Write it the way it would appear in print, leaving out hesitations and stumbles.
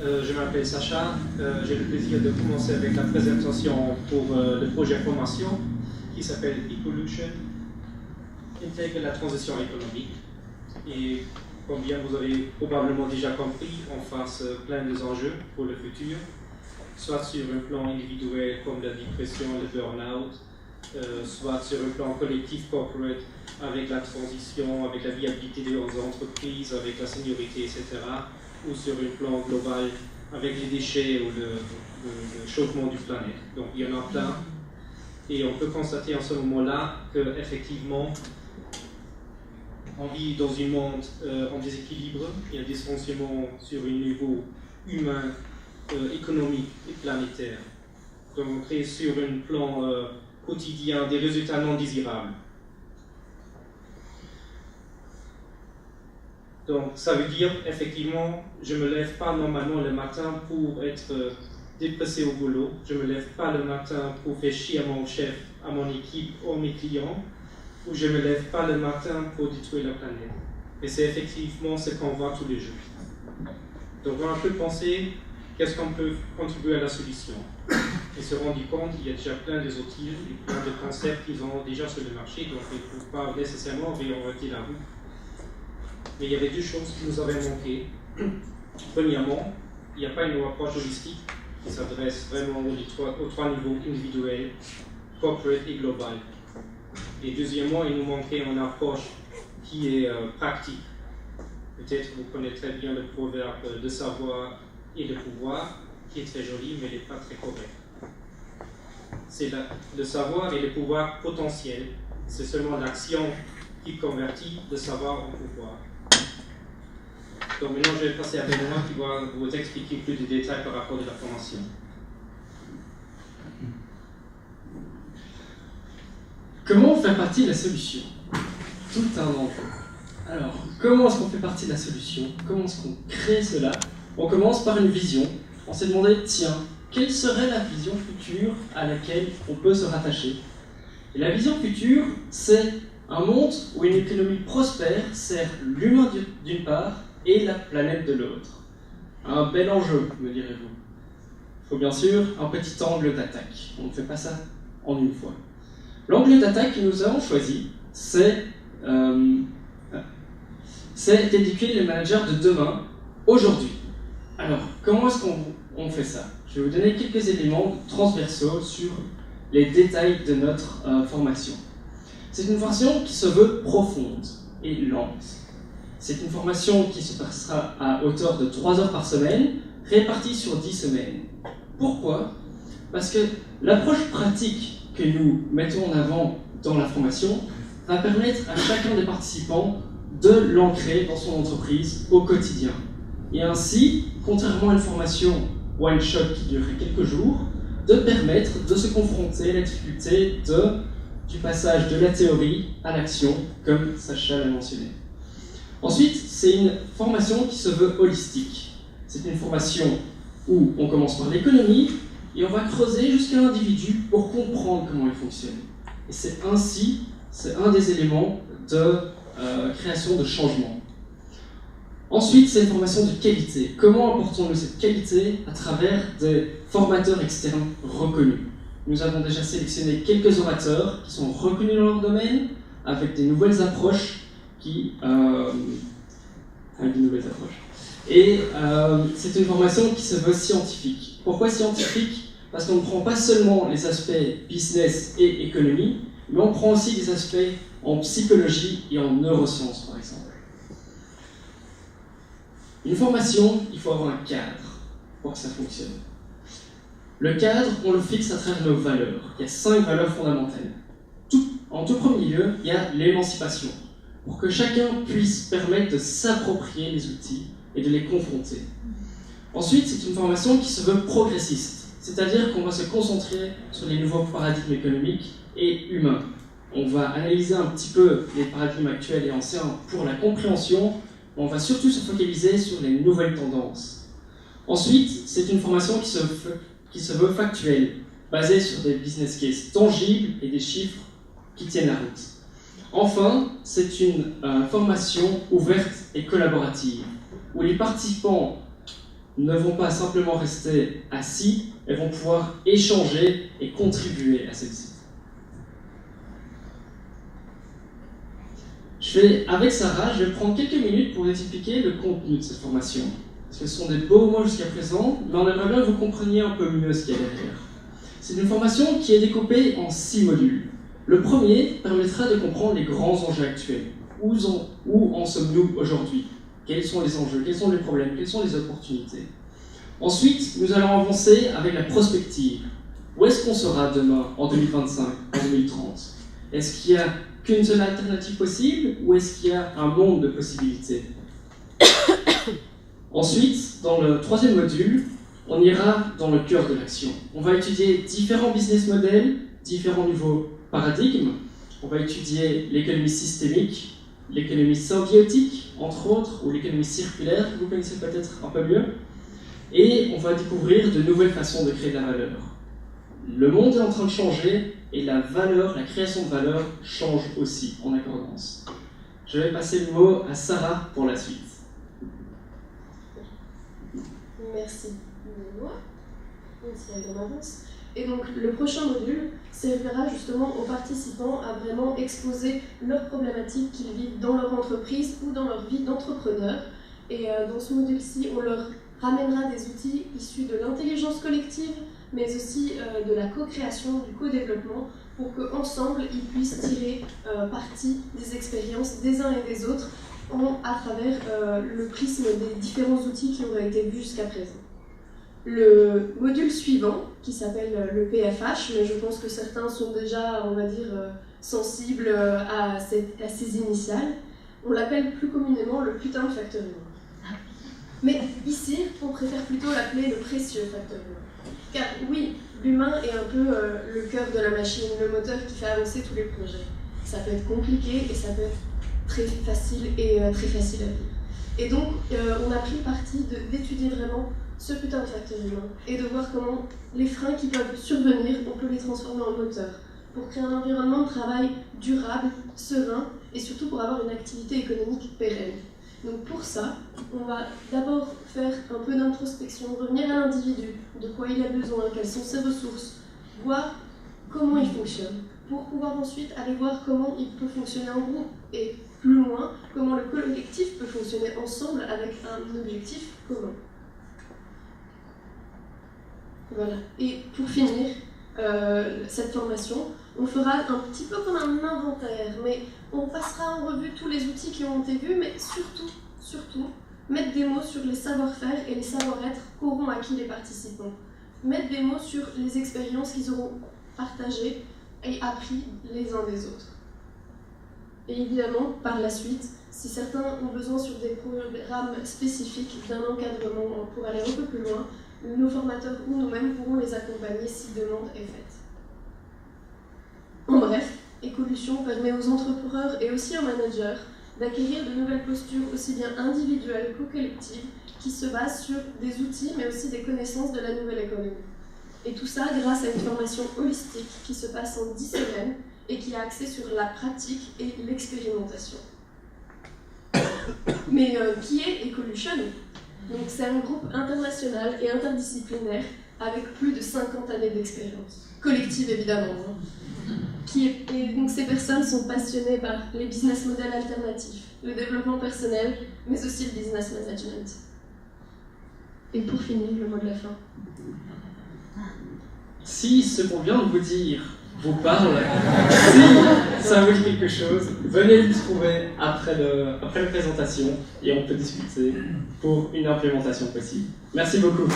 Je m'appelle Sacha. J'ai le plaisir de commencer avec la présentation pour le projet formation qui s'appelle Ecolution, intègre la transition économique. Et comme bien vous avez probablement déjà compris, on face plein d'enjeux pour le futur, soit sur un plan individuel comme la dépression, le burn-out, soit sur un plan collectif corporate avec la transition, avec la viabilité des entreprises, avec la seniorité, etc. ou sur un plan global avec les déchets ou le chauffement du planète. Donc il y en a plein. Et on peut constater en ce moment-là qu'effectivement, on vit dans un monde en déséquilibre, il y a des dysfonctionnements sur un niveau humain, économique et planétaire. Donc on crée sur un plan quotidien des résultats non désirables. Donc ça veut dire, effectivement, je ne me lève pas normalement le matin pour être dépressé au boulot, je ne me lève pas le matin pour faire chier à mon chef, à mon équipe, à mes clients, ou je ne me lève pas le matin pour détruire la planète. Et c'est effectivement ce qu'on voit tous les jours. Donc on peut penser qu'est-ce qu'on peut contribuer à la solution. Et se rendre compte qu'il y a déjà plein d'outils et plein de concepts qu'ils ont déjà sur le marché, donc il ne faut pas nécessairement réinventer la roue. Mais il y avait deux choses qui nous avaient manqué. Premièrement, il n'y a pas une approche holistique qui s'adresse vraiment aux trois niveaux individuels, corporate et global. Et deuxièmement, il nous manquait une approche qui est pratique. Peut-être vous connaissez très bien le proverbe de savoir et de pouvoir, qui est très joli, mais il n'est pas très correct. C'est le savoir et le pouvoir potentiel. C'est seulement l'action qui convertit le savoir en pouvoir. Donc maintenant, je vais passer à Benoît qui va vous expliquer plus de détails par rapport à la formation. Comment faire partie de la solution? Tout un enjeu. Alors, comment est-ce qu'on fait partie de la solution? Comment est-ce qu'on crée cela? On commence par une vision. On s'est demandé, tiens, quelle serait la vision future à laquelle on peut se rattacher? Et la vision future, c'est un monde où une économie prospère sert l'humain d'une part et la planète de l'autre. Un bel enjeu, me direz-vous. Il faut bien sûr un petit angle d'attaque. On ne fait pas ça en une fois. L'angle d'attaque que nous avons choisi, c'est d'éduquer les managers de demain, aujourd'hui. Alors, comment est-ce qu'on fait ça? Je vais vous donner quelques éléments transversaux sur les détails de notre formation. C'est une formation qui se veut profonde et lente. C'est une formation qui se passera à hauteur de 3 heures par semaine, répartie sur 10 semaines. Pourquoi? Parce que l'approche pratique que nous mettons en avant dans la formation va permettre à chacun des participants de l'ancrer dans son entreprise au quotidien. Et ainsi, contrairement à une formation one-shot qui durerait quelques jours, de permettre de se confronter à la difficulté du passage de la théorie à l'action, comme Sacha l'a mentionné. Ensuite, c'est une formation qui se veut holistique. C'est une formation où on commence par l'économie et on va creuser jusqu'à l'individu pour comprendre comment il fonctionne. Et c'est un des éléments de création de changement. Ensuite, c'est une formation de qualité. Comment apportons-nous cette qualité à travers des formateurs externes reconnus? Nous avons déjà sélectionné quelques orateurs qui sont reconnus dans leur domaine, avec des nouvelles approches Et c'est une formation qui se veut scientifique. Pourquoi scientifique? Parce qu'on ne prend pas seulement les aspects business et économie, mais on prend aussi des aspects en psychologie et en neurosciences, par exemple. Une formation, il faut avoir un cadre pour que ça fonctionne. Le cadre, on le fixe à travers nos valeurs. Il y a 5 valeurs fondamentales. En tout premier lieu, il y a l'émancipation, pour que chacun puisse permettre de s'approprier les outils et de les confronter. Ensuite, c'est une formation qui se veut progressiste, c'est-à-dire qu'on va se concentrer sur les nouveaux paradigmes économiques et humains. On va analyser un petit peu les paradigmes actuels et anciens pour la compréhension, mais on va surtout se focaliser sur les nouvelles tendances. Ensuite, c'est une formation qui se veut factuelle, basée sur des business cases tangibles et des chiffres qui tiennent la route. Enfin, c'est une formation ouverte et collaborative, où les participants ne vont pas simplement rester assis, elles vont pouvoir échanger et contribuer à celle-ci. Avec Sarah, je vais prendre quelques minutes pour vous expliquer le contenu de cette formation. Parce que ce sont des beaux mots jusqu'à présent, mais on aimerait bien que vous compreniez un peu mieux ce qu'il y a derrière. C'est une formation qui est découpée en 6 modules. Le premier permettra de comprendre les grands enjeux actuels. Où en sommes-nous aujourd'hui? Quels sont les enjeux? Quels sont les problèmes? Quelles sont les opportunités? Ensuite, nous allons avancer avec la prospective. Où est-ce qu'on sera demain, en 2025, en 2030? Est-ce qu'il y a qu'une seule alternative possible ou est-ce qu'il y a un monde de possibilités? Ensuite, dans le troisième module, on ira dans le cœur de l'action. On va étudier différents business models, différents nouveaux paradigmes. On va étudier l'économie systémique, l'économie symbiotique, entre autres, ou l'économie circulaire, que vous connaissez peut-être un peu mieux. Et on va découvrir de nouvelles façons de créer de la valeur. Le monde est en train de changer et la valeur, la création de valeur change aussi en accordance. Je vais passer le mot à Sarah pour la suite. Merci. Merci à l'avance. Et donc le prochain module servira justement aux participants à vraiment exposer leurs problématiques qu'ils vivent dans leur entreprise ou dans leur vie d'entrepreneur. Et dans ce module-ci, on leur ramènera des outils issus de l'intelligence collective, mais aussi de la co-création, du co-développement, pour qu'ensemble, ils puissent tirer parti des expériences des uns et des autres à travers le prisme des différents outils qui auraient été vus jusqu'à présent. Le module suivant, qui s'appelle le PFH, mais je pense que certains sont déjà, on va dire, sensibles à ces initiales, on l'appelle plus communément le putain de facteur humain. Mais ici, on préfère plutôt l'appeler le précieux facteur humain. Car oui, l'humain est un peu le cœur de la machine, le moteur qui fait avancer tous les projets. Ça peut être compliqué et ça peut être très facile et très facile à vivre. Et donc, on a pris le parti d'étudier vraiment ce putain de facteur humain et de voir comment les freins qui peuvent survenir, on peut les transformer en moteur pour créer un environnement de travail durable, serein et surtout pour avoir une activité économique pérenne. Donc pour ça, on va d'abord faire un peu d'introspection, revenir à l'individu, de quoi il a besoin, quelles sont ses ressources, voir comment il fonctionne, pour pouvoir ensuite aller voir comment il peut fonctionner en groupe et plus loin, comment le collectif peut fonctionner ensemble avec un objectif commun. Voilà. Et pour finir cette formation, on fera un petit peu comme un inventaire, mais on passera en revue tous les outils qui ont été vus, mais surtout, mettre des mots sur les savoir-faire et les savoir-être qu'auront acquis les participants. Mettre des mots sur les expériences qu'ils auront partagées et appris les uns des autres. Et évidemment, par la suite, si certains ont besoin sur des programmes spécifiques d'un encadrement pour aller un peu plus loin, nos formateurs ou nous-mêmes pourrons les accompagner si demande est faite. En bref, Écolution permet aux entrepreneurs et aussi aux managers d'acquérir de nouvelles postures aussi bien individuelles qu'aux collectives qui se basent sur des outils mais aussi des connaissances de la nouvelle économie. Et tout ça grâce à une formation holistique qui se passe en 10 semaines et qui est axée sur la pratique et l'expérimentation. Mais qui est Écolution ? Donc c'est un groupe international et interdisciplinaire avec plus de 50 années d'expérience. Collective évidemment. Et donc ces personnes sont passionnées par les business models alternatifs, le développement personnel, mais aussi le business management. Et pour finir, le mot de la fin. Si ce qu'on vient de vous dire vous parle, si ça vous dit quelque chose, venez nous trouver après la présentation et on peut discuter pour une implémentation possible. Merci beaucoup.